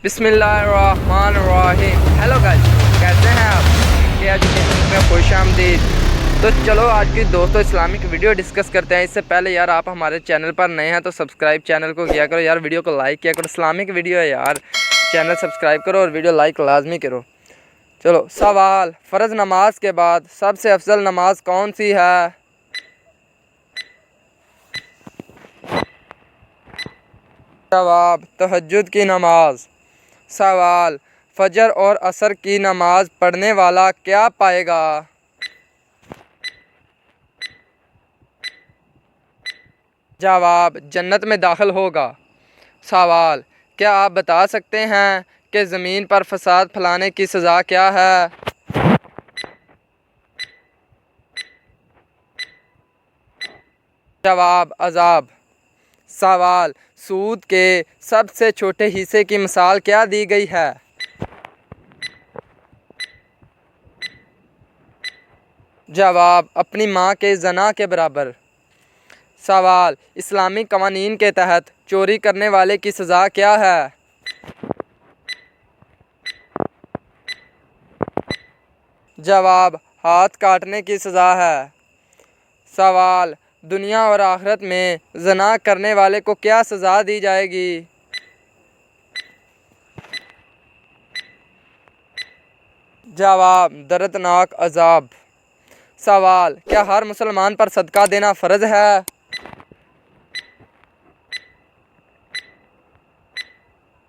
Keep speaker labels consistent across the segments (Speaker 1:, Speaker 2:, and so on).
Speaker 1: बिस्मिल्लाहिर्रहमानिर्रहीम। Hello guys, कैसे हैं आप? कि आज में खुश आमदीद। तो चलो आज की दोस्तों इस्लामिक वीडियो डिस्कस करते हैं। इससे पहले यार आप हमारे चैनल पर नए हैं तो सब्सक्राइब चैनल को किया करो यार, वीडियो को लाइक किया करो। इस्लामिक वीडियो है यार, चैनल सब्सक्राइब करो और वीडियो लाइक लाजमी करो। चलो सवाल, फ़र्ज़ नमाज के बाद सबसे अफजल नमाज कौन सी है? जवाब, तहज्जुद की नमाज। सवाल, फजर और असर की नमाज पढ़ने वाला क्या पाएगा? जवाब, जन्नत में दाखिल होगा। सवाल, क्या आप बता सकते हैं कि ज़मीन पर फसाद फैलाने की सज़ा क्या है? जवाब, अज़ाब। सवाल, सूद के सबसे छोटे हिस्से की मिसाल क्या दी गई है? जवाब, अपनी माँ के ज़ना के बराबर। सवाल, इस्लामी कवानीन के तहत चोरी करने वाले की सज़ा क्या है? जवाब, हाथ काटने की सज़ा है। सवाल, दुनिया और आखिरत में ज़ना करने वाले को क्या सज़ा दी जाएगी? जवाब, दर्दनाक अज़ाब। सवाल, क्या हर मुसलमान पर सदका देना फ़र्ज़ है?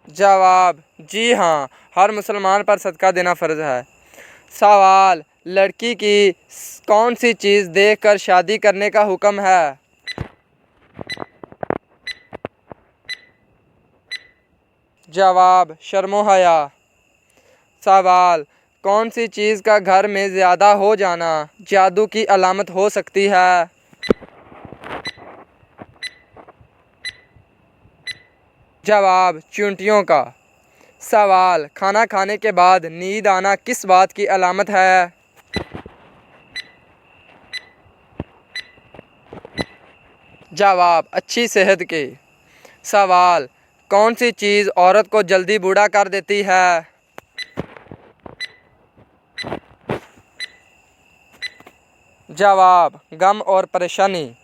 Speaker 1: जवाब, जी हाँ, हर मुसलमान पर सदका देना फ़र्ज़ है। सवाल, लड़की की कौन सी चीज़ देखकर शादी करने का हुक्म है? जवाब, शर्मो हया। सवाल, कौन सी चीज़ का घर में ज़्यादा हो जाना जादू की अलामत हो सकती है? जवाब, चींटियों का। सवाल, खाना खाने के बाद नींद आना किस बात की अलामत है? जवाब, अच्छी सेहत की। सवाल, कौन सी चीज़ औरत को जल्दी बूढ़ा कर देती है? जवाब, गम और परेशानी।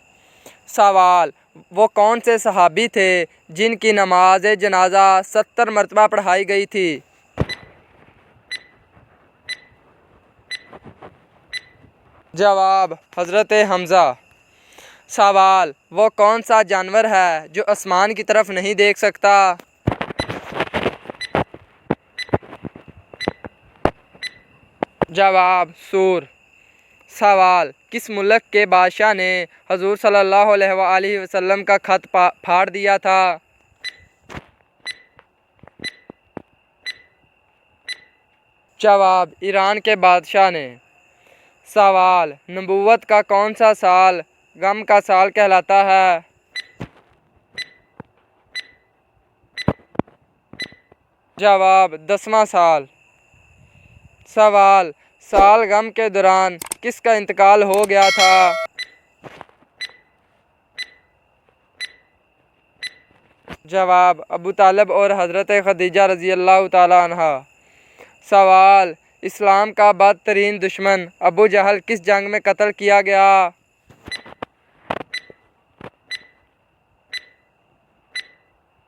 Speaker 1: सवाल, वो कौन से सहाबी थे जिनकी नमाज जनाजा 70 मरतबा पढ़ाई गई थी? जवाब, हज़रत हमज़ा। सवाल, वो कौन सा जानवर है जो आसमान की तरफ नहीं देख सकता? जवाब, सूर। सवाल, किस मुल्क के बादशाह ने हजूर सल्लल्लाहु अलैहि वसल्लम का खत फाड़ दिया था? जवाब, ईरान के बादशाह ने। सवाल, नबूवत का कौन सा साल गम का साल कहलाता है? जवाब, 10वां साल। सवाल, साल गम के दौरान किसका इंतकाल हो गया था? जवाब, अबू तालिब और हज़रत खदीजा रज़ी अल्लाह ताला अन्हा। सवाल, इस्लाम का बदतरीन दुश्मन अबू जहल किस जंग में कत्ल किया गया?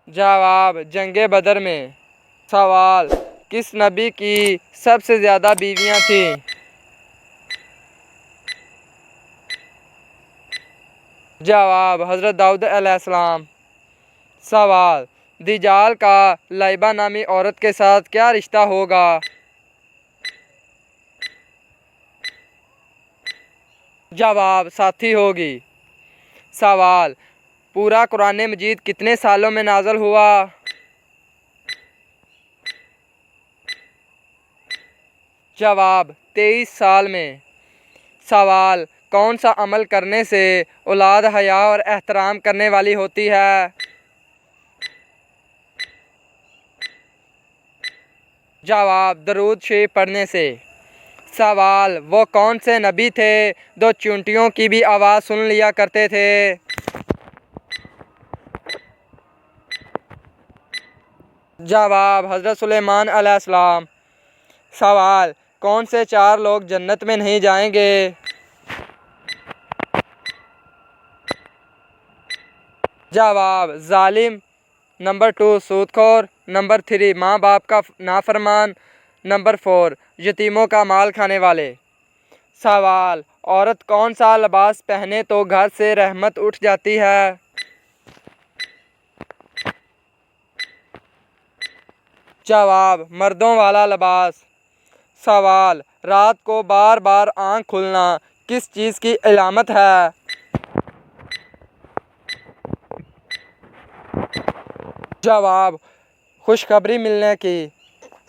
Speaker 1: जवाब, जंगे बदर में। सवाल, किस नबी की सबसे ज़्यादा बीवियां थीं? जवाब, हज़रत दाऊद अलैहिस्सलाम। सवाल, दिजाल का लाइबा नामी औरत के साथ क्या रिश्ता होगा? जवाब, साथी होगी। सवाल, पूरा कुरान मजीद कितने सालों में नाज़िल हुआ? जवाब, 23 साल में। सवाल, कौन सा अमल करने से औलाद हया और एहतराम करने वाली होती है? जवाब, दरूद शरीफ पढ़ने से। सवाल, वो कौन से नबी थे जो चींटियों की भी आवाज़ सुन लिया करते थे? जवाब हज़रत सुलेमान अलैहिस्सलाम। सवाल, कौन से 4 लोग जन्नत में नहीं जाएंगे? जवाब, जालिम, नंबर 2 सूदखोर, नंबर 3 माँ बाप का नाफरमान, नंबर 4 यतीमों का माल खाने वाले। सवाल, औरत कौन सा लिबास पहने तो घर से रहमत उठ जाती है? जवाब, मर्दों वाला लिबास। सवाल, रात को बार बार आँख खुलना किस चीज़ की अलामत है? जवाब, खुशखबरी मिलने की।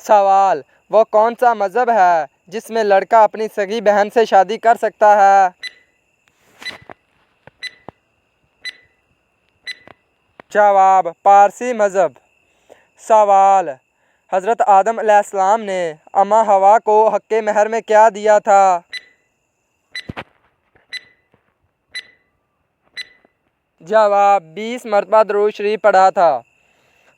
Speaker 1: सवाल, वो कौन सा मज़हब है जिसमें लड़का अपनी सगी बहन से शादी कर सकता है? जवाब, पारसी मज़हब। सवाल, हज़रत आदम अलैहिस्सलाम ने अम्मा हवा को हक़्क़े महर में क्या दिया था? जवाब, 20 मरतबा दुरूद शरीफ पढ़ा था।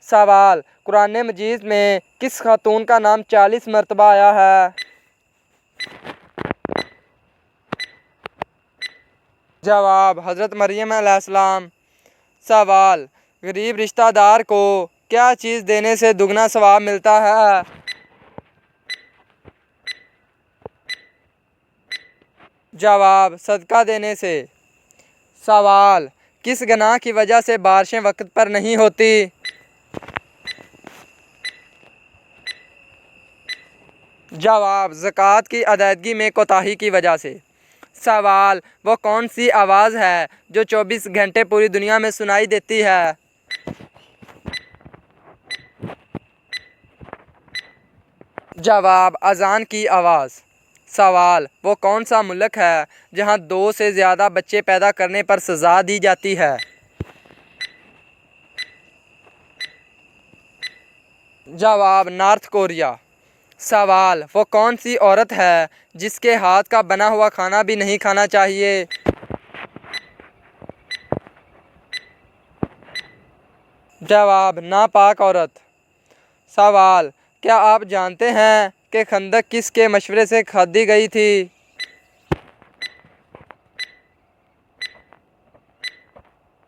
Speaker 1: सवाल, कुरान मजीद में किस खातून का नाम 40 मरतबा आया है? जवाब, हज़रत मरियम अलैहिस्सलाम। सवाल, गरीब रिश्तेदार को क्या चीज़ देने से दुगना सवाब मिलता है? जवाब, सदका देने से। सवाल, किस गुनाह की वजह से बारिशें वक्त पर नहीं होती? जवाब, ज़कात की अदायगी में कोताही की वजह से। सवाल, वो कौन सी आवाज़ है जो 24 घंटे पूरी दुनिया में सुनाई देती है? जवाब, अजान की आवाज़। सवाल, वो कौन सा मुल्क है जहां 2 से ज़्यादा बच्चे पैदा करने पर सज़ा दी जाती है? जवाब, नॉर्थ कोरिया। सवाल, वो कौन सी औरत है जिसके हाथ का बना हुआ खाना भी नहीं खाना चाहिए? जवाब, नापाक औरत। सवाल, क्या आप जानते हैं कि खंदक किसके मशवरे से खोदी गई थी?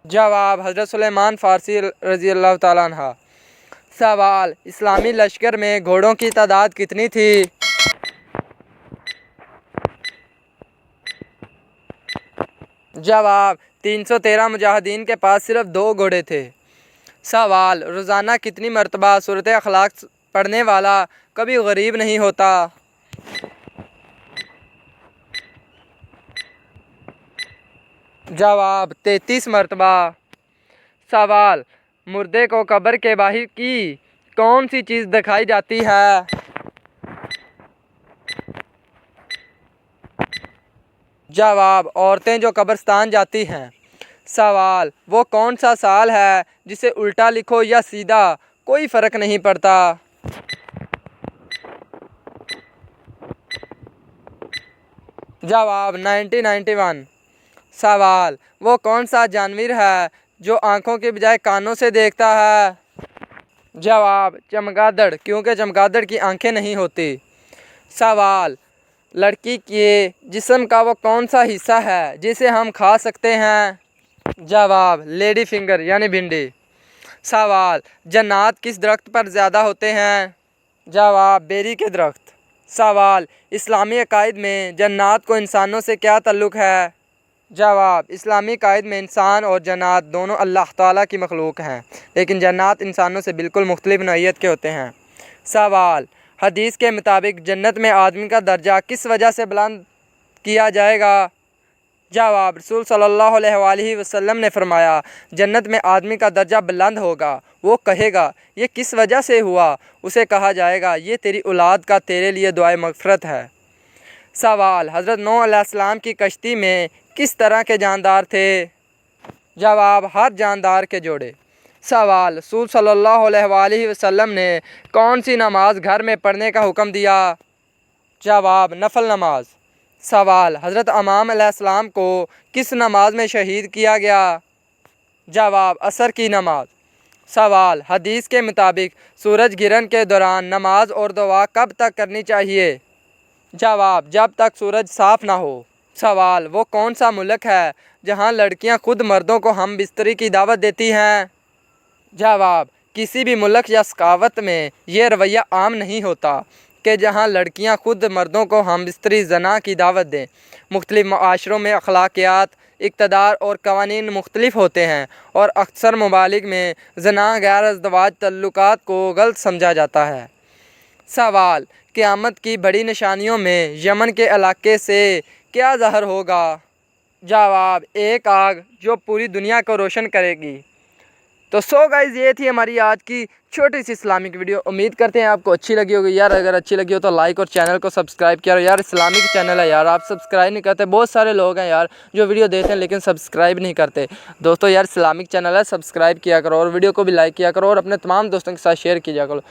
Speaker 1: जवाब, हज़रत सुलेमान फ़ारसी रज़ी अल्लाह ताला अन्हा। सवाल, इस्लामी लश्कर में घोड़ों की तादाद कितनी थी? जवाब, 313 मुजाहिदीन के पास सिर्फ 2 घोड़े थे। सवाल, रोज़ाना कितनी मरतबा सूरत अखलाक पढ़ने वाला कभी गरीब नहीं होता? जवाब, 33 मरतबा। सवाल, मुर्दे को कब्र के बाहर की कौन सी चीज़ दिखाई जाती है? जवाब, औरतें जो कब्रिस्तान जाती हैं। सवाल, वो कौन सा साल है जिसे उल्टा लिखो या सीधा कोई फ़र्क नहीं पड़ता? जवाब, 1991। सवाल, वो कौन सा जानवर है जो आँखों के बजाय कानों से देखता है? जवाब, चमगादड़, क्योंकि चमगादड़ की आँखें नहीं होती। सवाल, लड़की के जिस्म का वो कौन सा हिस्सा है जिसे हम खा सकते हैं? जवाब, लेडी फिंगर यानी भिंडी। सवाल, जन्नात किस दरख्त पर ज़्यादा होते हैं? जवाब, बेरी के दरख्त। सवाल, इस्लामी अकायद में जन्नात को इंसानों से क्या ताल्लुक़ है? जवाब, इस्लामी अकायद में इंसान और जन्नात दोनों अल्लाह ताला की मखलूक हैं, लेकिन जन्नात इंसानों से बिल्कुल मुख्तलिफ नौइयत के होते हैं। सवाल, हदीस के मुताबिक जन्नत में आदमी का दर्जा किस वजह से बुलंद किया जाएगा? जवाब, रसूल सल्लल्लाहु अलैहि वसल्लम ने फरमाया, जन्नत में आदमी का दर्जा बुलंद होगा। वो कहेगा, ये किस वजह से हुआ? उसे कहा जाएगा, ये तेरी औलाद का तेरे लिए दुआए मग़फ़िरत है। सवाल, हज़रत नूह अलैहिस्सलाम की कश्ती में किस तरह के जानदार थे? जवाब, हर जानदार के जोड़े। सवाल, रसूल सल्लल्लाहु अलैहि वसल्लम ने कौन सी नमाज घर में पढ़ने का हुक्म दिया? जवाब, नफल नमाज। सवाल, हज़रत इमाम अलैहिस्सलाम को किस नमाज में शहीद किया गया? जवाब, असर की नमाज। सवाल, हदीस के मुताबिक सूरज गिरन के दौरान नमाज और दुआ कब तक करनी चाहिए? जवाब, जब तक सूरज साफ ना हो। सवाल, वो कौन सा मुल्क है जहां लड़कियां खुद मर्दों को हम बिस्तरी की दावत देती हैं? जवाब, किसी भी मुल्क या सकावत में ये रवैया आम नहीं होता कि जहां लड़कियां खुद मर्दों को हम बिस्तरी जना की दावत दें। मुख्तलिफ माशरों में अखलाकियात, इक़्तिदार और कवानीन मुख्तलिफ होते हैं और अक्सर ममालिक में जना गैर अज़दवाज तल्लुकात को गलत समझा जाता है। सवाल, क़यामत की बड़ी निशानियों में यमन के इलाके से क्या ज़ाहिर होगा? जवाब, एक आग जो पूरी दुनिया को रोशन करेगी। तो गाइज़, ये थी हमारी आज की छोटी सी इस्लामिक वीडियो। उम्मीद करते हैं आपको अच्छी लगी होगी यार। अगर अच्छी लगी हो तो लाइक और चैनल को सब्सक्राइब किया यार। इस्लामिक चैनल है यार, आप सब्सक्राइब नहीं करते। बहुत सारे लोग हैं यार जो वीडियो देखते हैं लेकिन सब्सक्राइब नहीं करते। दोस्तों यार, इस्लामिक चैनल है, सब्सक्राइब किया करो और वीडियो को भी लाइक किया करो और अपने तमाम दोस्तों के साथ शेयर किया करो।